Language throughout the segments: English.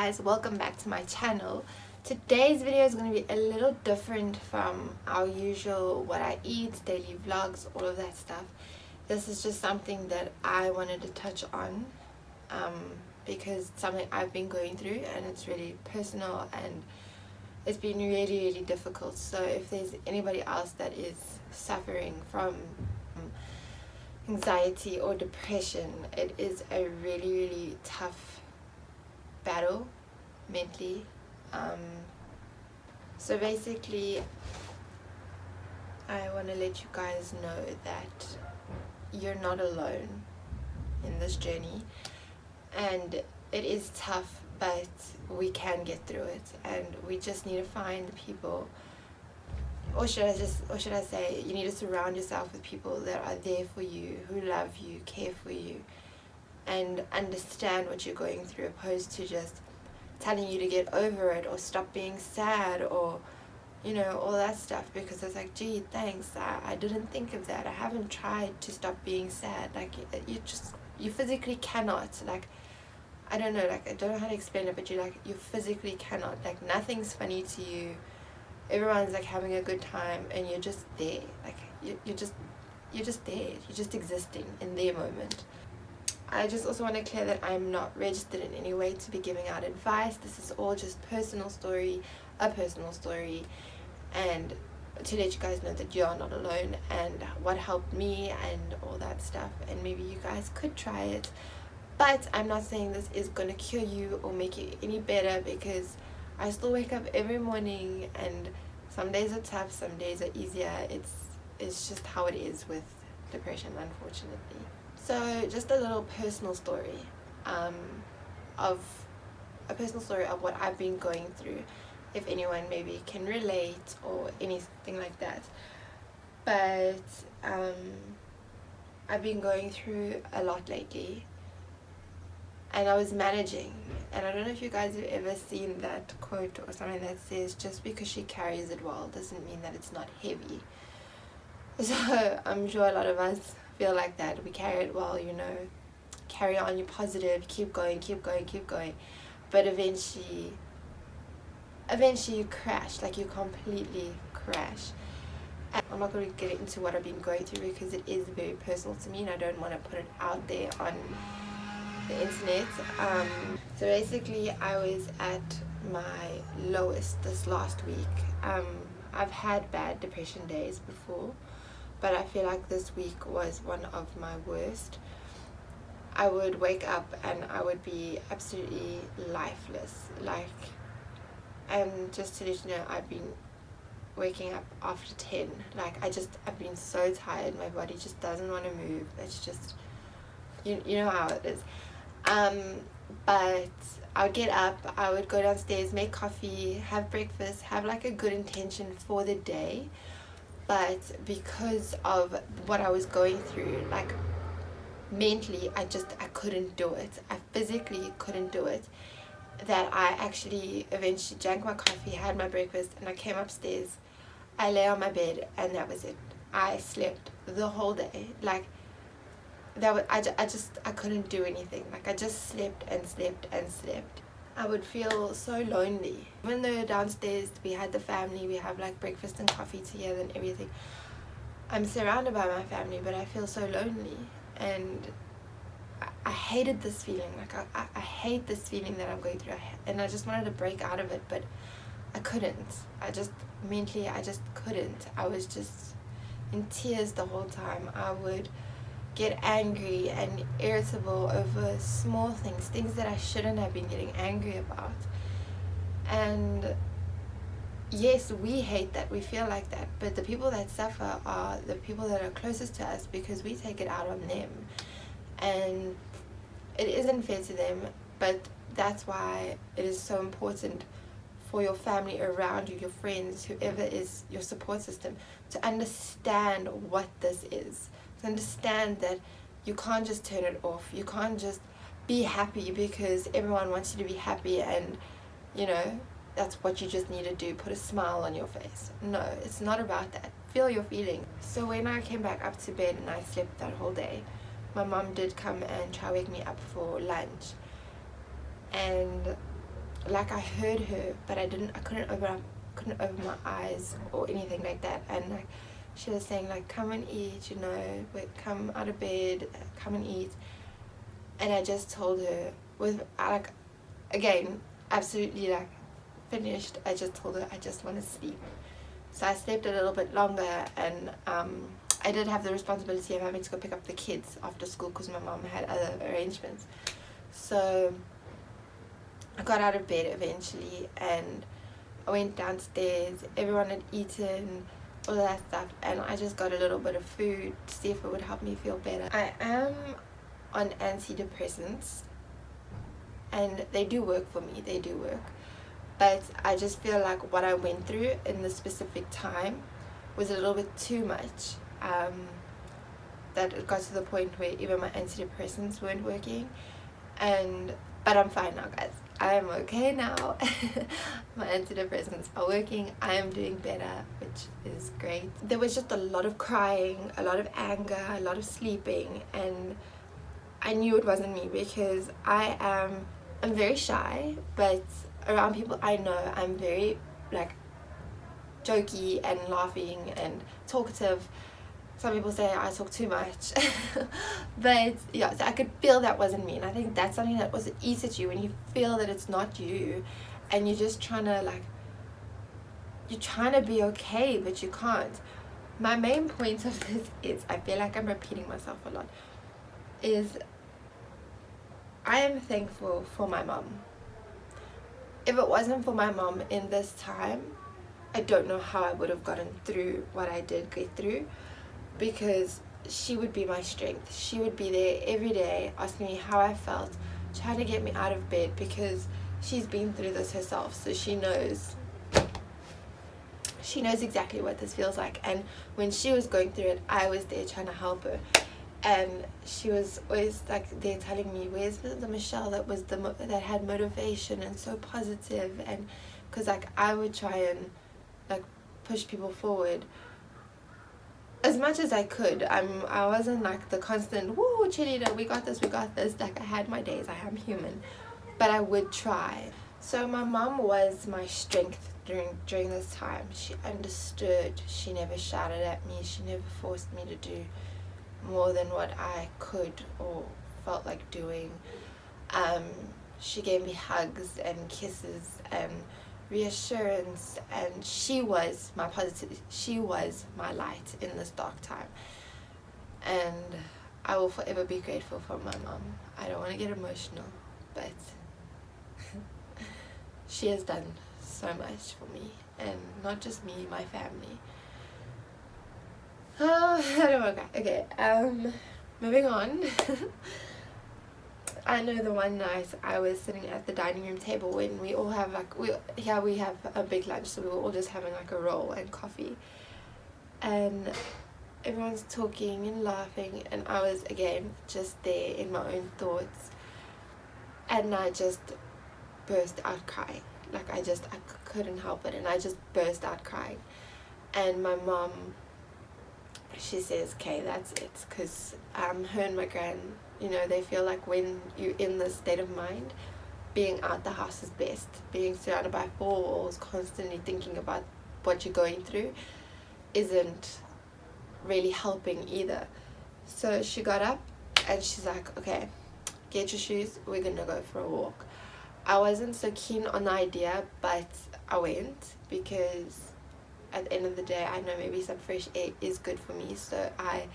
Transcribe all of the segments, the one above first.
guys, welcome back to my channel. Today's video is going to be a little different from our usual what I eat, daily vlogs, all of that stuff. This is just something that I wanted to touch on because it's something I've been going through and it's really personal and it's been really difficult. So if there's anybody else that is suffering from anxiety or depression, it is a really tough battle mentally. So basically I want to let you guys know that you're not alone in this journey, and it is tough, but we can get through it, and we just need to find people, or should I say, you need to surround yourself with people that are there for you, who love you, care for you, and understand what you're going through, opposed to just telling you to get over it or stop being sad or all that stuff. Because it's like, gee, thanks, I didn't think of that. I haven't tried to stop being sad. Like, you physically cannot. Like, I don't know how to explain it, but you physically cannot. Like, nothing's funny to you. Everyone's like having a good time and you're just there. Like, you're just there. You're just existing in their moment. I just also want to clear that I'm not registered in any way to be giving out advice. This is all just a personal story, and to let you guys know that you're not alone and what helped me and all that stuff, and maybe you guys could try it. But I'm not saying this is going to cure you or make you any better, because I still wake up every morning and some days are tough, some days are easier. It's just how it is with depression, unfortunately. So just a little personal story of what I've been going through, if anyone maybe can relate or anything like that. But I've been going through a lot lately, and I was managing, and I don't know if you guys have ever seen that quote or something that says, just because she carries it well doesn't mean that it's not heavy. So I'm sure a lot of us feel like that. We carry it well, carry on, you're positive, keep going, but eventually you crash, like you completely crash. And I'm not going to get into what I've been going through because it is very personal to me and I don't want to put it out there on the internet. So basically I was at my lowest this last week. I've had bad depression days before, but I feel like this week was one of my worst. I would wake up and I would be absolutely lifeless. And just to let you know, I've been waking up after 10. I've been so tired. My body just doesn't want to move. It's just, you know how it is. But I would get up, I would go downstairs, make coffee, have breakfast, have like a good intention for the day. But because of what I was going through, like mentally, I couldn't do it. I physically couldn't do it. That I actually eventually drank my coffee, had my breakfast, and I came upstairs. I lay on my bed, and that was it. I slept the whole day. Like, that was, I couldn't do anything. Like, I just slept. I would feel so lonely. Even though downstairs we had the family, we have like breakfast and coffee together and everything, I'm surrounded by my family, but I feel so lonely. And I hated this feeling. Like, I hate this feeling that I'm going through, and I just wanted to break out of it, but I couldn't. Mentally I just couldn't. I was just in tears the whole time. I would get angry and irritable over small things that I shouldn't have been getting angry about. And yes, we hate that, we feel like that, but the people that suffer are the people that are closest to us, because we take it out on them, and it isn't fair to them. But that's why it is so important for your family around you, your friends, whoever is your support system, to understand what this is, to understand that you can't just turn it off. You can't just be happy because everyone wants you to be happy, and that's what you just need to do, put a smile on your face. No, it's not about that. Feel your feelings. So when I came back up to bed and I slept that whole day, my mom did come and try to wake me up for lunch, and like I heard her, but I couldn't open my eyes or anything like that. And like she was saying like, come and eat, you know, come out of bed, come and eat. And I just told her with like, again, absolutely like finished, I just told her I just want to sleep. So I slept a little bit longer, and I did have the responsibility of having to go pick up the kids after school because my mom had other arrangements. So I got out of bed eventually and I went downstairs. Everyone had eaten, all of that stuff, and I just got a little bit of food to see if it would help me feel better. I am on antidepressants and they do work for me, they do work. But I just feel like what I went through in this specific time was a little bit too much. That it got to the point where even my antidepressants weren't working. But I'm fine now, guys. I am okay now. My antidepressants are working. I am doing better, which is great. There was just a lot of crying, a lot of anger, a lot of sleeping, and I knew it wasn't me because I'm very shy, but around people I know I'm very like jokey and laughing and talkative. Some people say I talk too much. But yeah, so I could feel that wasn't me, and I think that's something that was eats at you when you feel that it's not you and you're just trying to be okay but you can't. My main point of this is, I feel like I'm repeating myself a lot, is I am thankful for my mom. If it wasn't for my mom in this time, I don't know how I would have gotten through what I did get through, because she would be my strength. She would be there every day asking me how I felt, trying to get me out of bed, because she's been through this herself, so she knows exactly what this feels like. And when she was going through it, I was there trying to help her, and she was always like there telling me, where's the Michelle that had motivation and so positive? And because like I would try and like push people forward as much as I could. I wasn't like the constant woo cheerleader, we got this. Like I had my days, I am human, but I would try. So my mom was my strength during this time. She understood. She never shouted at me. She never forced me to do more than what I could or felt like doing. She gave me hugs and kisses and reassurance, and she was my positivity. She was my light in this dark time, and I will forever be grateful for my mom. I don't want to get emotional, but she has done so much for me, and not just me, my family. I don't want to cry. Okay, moving on. I know the one night I was sitting at the dining room table when we all have like, we have a big lunch, so we were all just having like a roll and coffee, and everyone's talking and laughing, and I was again just there in my own thoughts, and I just burst out crying. Like I couldn't help it, and I just burst out crying. And my mom, she says, okay, that's it, because her and my gran, you know, they feel like when you're in this state of mind, being out the house is best. Being surrounded by four walls, constantly thinking about what you're going through, isn't really helping either. So she got up and she's like, okay, get your shoes, we're gonna go for a walk. I wasn't so keen on the idea, but I went because at the end of the day, I know maybe some fresh air is good for me. So I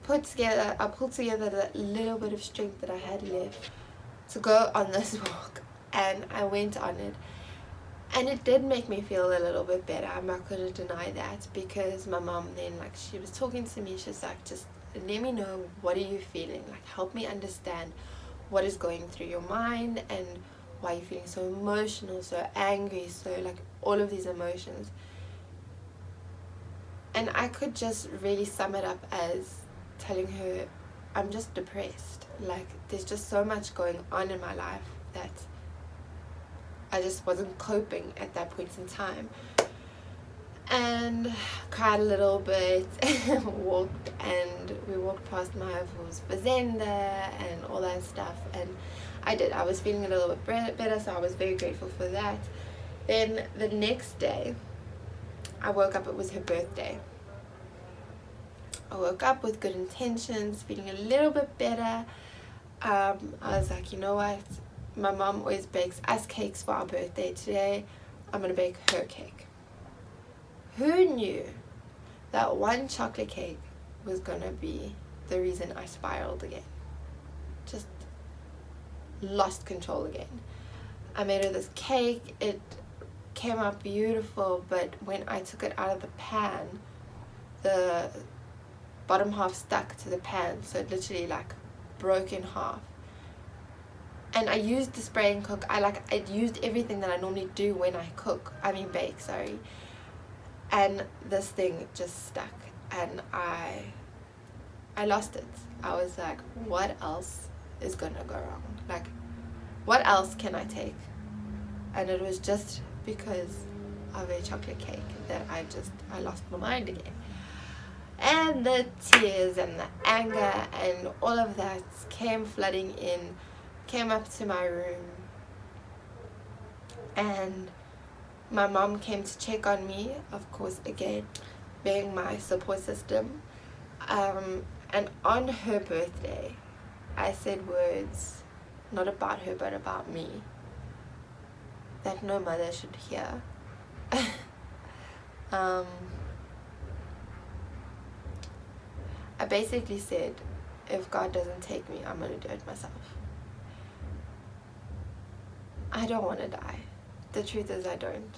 pulled together the little bit of strength that I had left to go on this walk, and I went on it, and it did make me feel a little bit better. I'm not going to deny that, because my mom then, like, she was talking to me, she's like, just let me know, what are you feeling, like help me understand what is going through your mind and why you're feeling so emotional, so angry, so like all of these emotions. And I could just really sum it up as telling her, I'm just depressed. Like, there's just so much going on in my life that I just wasn't coping at that point in time. and cried a little bit. We walked past my fazenda and all that stuff, and I was feeling a little bit better, so I was very grateful for that. Then the next day I woke up, it was her birthday. I woke up with good intentions, feeling a little bit better. I was like, you know what, my mom always bakes us cakes for our birthday. Today I'm gonna bake her cake. Who knew that one chocolate cake was gonna be the reason I spiraled again? Just lost control again. I made her this cake. It came out beautiful, but when I took it out of the pan, the bottom half stuck to the pan, so it literally like broke in half. And I used the spray and cook. I used everything that I normally do when I bake, sorry. And this thing just stuck, and I lost it. I was like, what else is gonna go wrong? Like, what else can I take? And it was just because of a chocolate cake that I lost my mind again. And the tears and the anger and all of that came flooding in, came up to my room, and my mom came to check on me, of course, again, being my support system. And on her birthday, I said words, not about her, but about me, that no mother should hear. I basically said, if God doesn't take me, I'm going to do it myself. I don't want to die. The truth is I don't.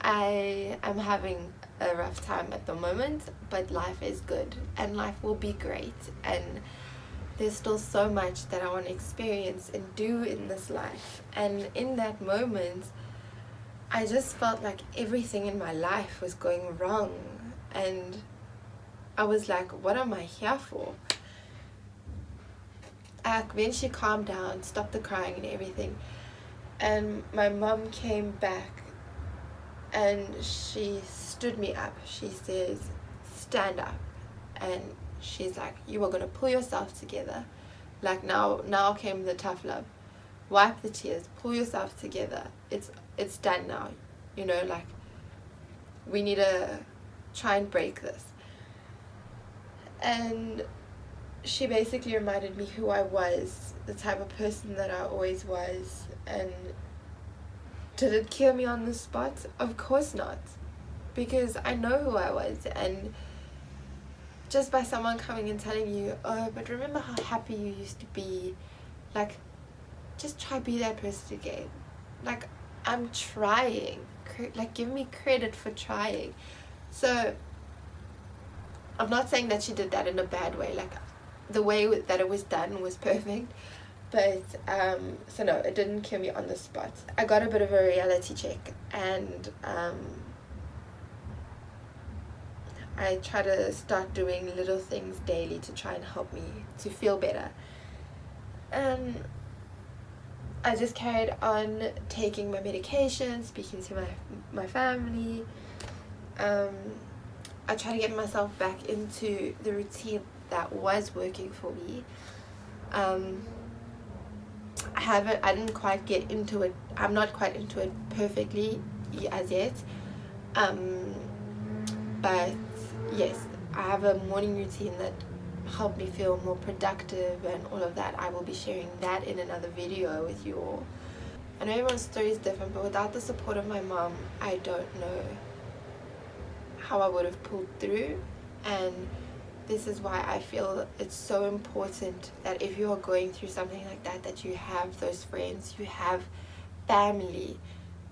I am having a rough time at the moment, but life is good and life will be great, and there's still so much that I want to experience and do in this life. And in that moment, I just felt like everything in my life was going wrong, and I was like, what am I here for? When she calmed down, stopped the crying and everything, and my mom came back and she stood me up. She says, stand up. And she's like, you are going to pull yourself together. Like, now came the tough love. Wipe the tears, pull yourself together. It's done now. You know, like, we need to try and break this. And she basically reminded me who I was, the type of person that I always was. And did it kill me on the spot? Of course not, because I know who I was. And just by someone coming and telling you, oh, but remember how happy you used to be, like, just try be that person again. Like, I'm trying. Like, give me credit for trying. So I'm not saying that she did that in a bad way. Like, the way that it was done was perfect. But, so no, it didn't kill me on the spot. I got a bit of a reality check, and I try to start doing little things daily to try and help me to feel better. And I just carried on taking my medication, speaking to my family. I try to get myself back into the routine that was working for me. I didn't quite get into it. I'm not quite into it perfectly as yet. But yes, I have a morning routine that helped me feel more productive and all of that. I will be sharing that in another video with you all. I know everyone's story is different, but without the support of my mom, I don't know how I would have pulled through. And this is why I feel it's so important that if you are going through something like that, that you have those friends, you have family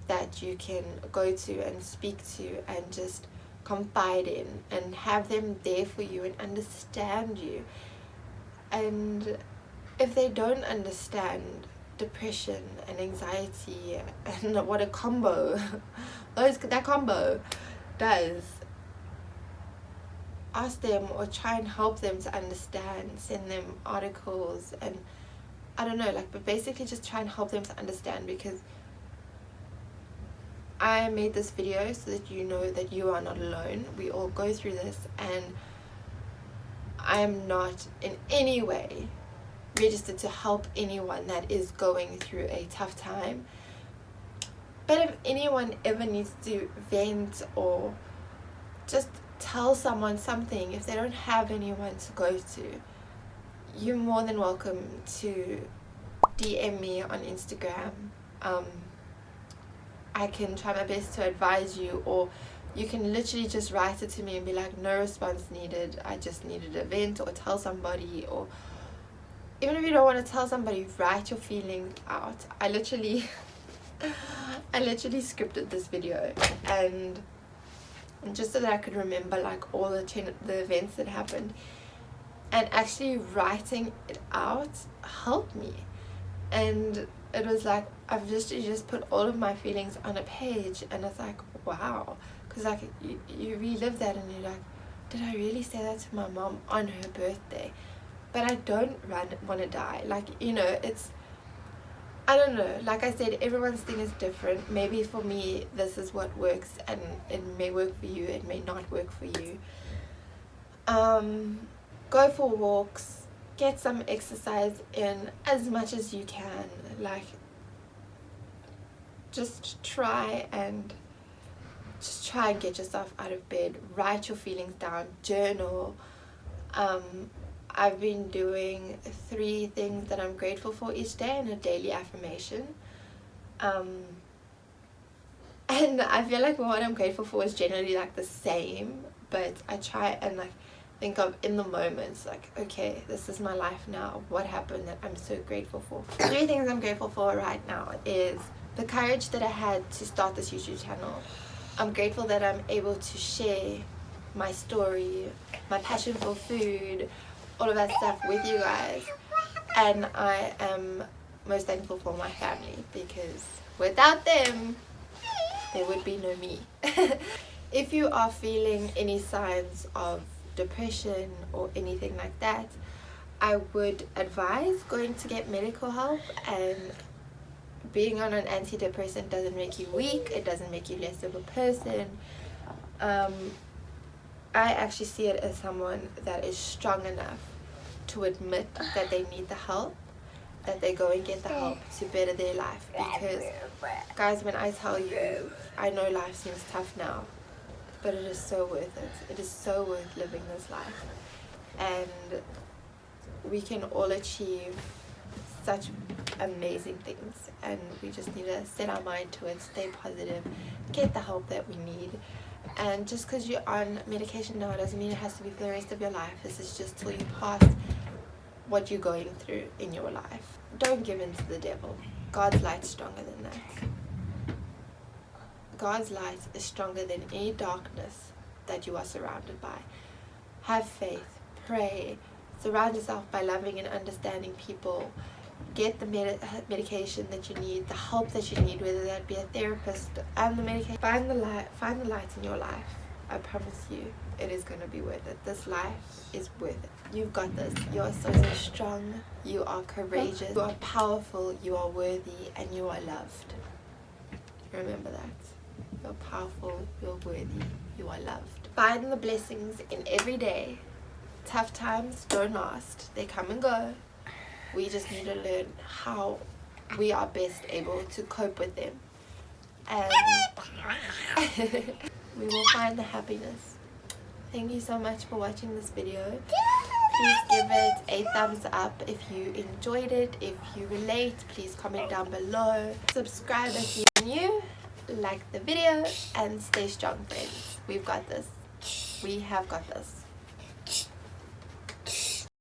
that you can go to and speak to and just confide in, and have them there for you and understand you. And if they don't understand depression and anxiety and what a combo that combo does, ask them or try and help them to understand. Send them articles and I don't know, like, but basically just try and help them to understand, because I made this video so that you know that you are not alone. We all go through this, and I am not in any way registered to help anyone that is going through a tough time. But if anyone ever needs to vent or just tell someone something, if they don't have anyone to go to, you're more than welcome to DM me on Instagram. I can try my best to advise you, or you can literally just write it to me and be like, no response needed, I just needed a vent, or tell somebody. Or even if you don't want to tell somebody, write your feelings out. I literally scripted this video, and just so that I could remember like all the events that happened, and actually writing it out helped me. And it was like I've just put all of my feelings on a page, and it's like, wow, because like you relive that, and you're like, did I really say that to my mom on her birthday? But I don't want to die. Like, you know, it's, I don't know, like I said, everyone's thing is different. Maybe for me this is what works, and it may work for you, it may not work for you. Go for walks, get some exercise in as much as you can. Like, just try and get yourself out of bed. Write your feelings down, journal. I've been doing 3 things that I'm grateful for each day, and a daily affirmation. And I feel like what I'm grateful for is generally like the same, but I try and like think of in the moments, like, okay, this is my life now, what happened that I'm so grateful for. 3 things I'm grateful for right now is the courage that I had to start this YouTube channel. I'm grateful that I'm able to share my story, my passion for food, all of that stuff with you guys. And I am most thankful for my family, because without them there would be no me. If you are feeling any signs of depression or anything like that, I would advise going to get medical help. And being on an antidepressant doesn't make you weak, it doesn't make you less of a person. I actually see it as someone that is strong enough to admit that they need the help, that they go and get the help to better their life. Because guys, when I tell you, I know life seems tough now, but it is so worth it. It is so worth living this life, and we can all achieve such amazing things, and we just need to set our mind to it, stay positive, get the help that we need. And just because you're on medication now doesn't mean it has to be for the rest of your life. This is just till you pass what you're going through in your life. Don't give in to the devil. God's light is stronger than that. God's light is stronger than any darkness that you are surrounded by. Have faith, pray, surround yourself by loving and understanding people. Get the medication that you need, the help that you need, whether that be a therapist and the medication. Find the light in your life. I promise you, it is going to be worth it. This life is worth it. You've got this. You are so strong. You are courageous. You are powerful. You are worthy, and you are loved. Remember that. You're powerful. You're worthy. You are loved. Find the blessings in every day. Tough times don't last. They come and go. We just need to learn how we are best able to cope with them, and we will find the happiness. Thank you so much for watching this video. Please give it a thumbs up if you enjoyed it. If you relate, please comment down below. Subscribe if you're new, like the video, and stay strong, friends. We've got this. We have got this.